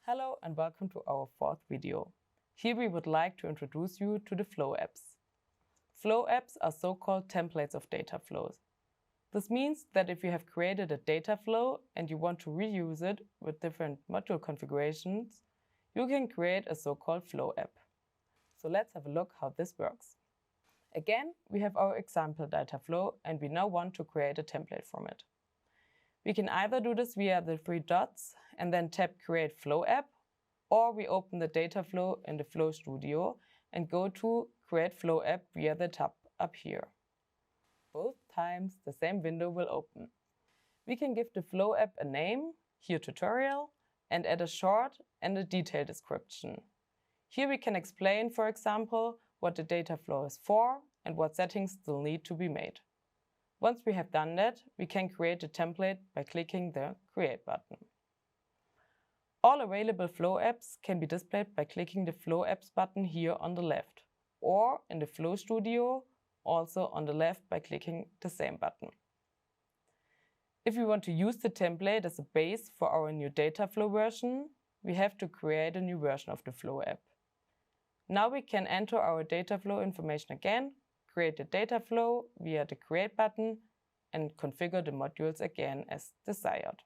Hello and welcome to our fourth video. Here we would like to introduce you to the flow apps. Flow apps are so-called templates of data flows. This means that if you have created a data flow and you want to reuse it with different module configurations, you can create a so-called flow app. So let's have a look how this works. Again, we have our example data flow and we now want to create a template from it. We can either do this via the three dots and then tap Create Flow App, or we open the data flow in the Flow Studio and go to Create Flow App via the tab up here. Both times the same window will open. We can give the flow app a name, here tutorial, and add a short and a detailed description. Here we can explain, for example, what the data flow is for and what settings still need to be made. Once we have done that, we can create a template by clicking the Create button. All available flow apps can be displayed by clicking the Flow Apps button here on the left, or in the Flow Studio, also on the left by clicking the same button. If we want to use the template as a base for our new data flow version, we have to create a new version of the flow app. Now we can enter our data flow information again, create the data flow via the Create button, and configure the modules again as desired.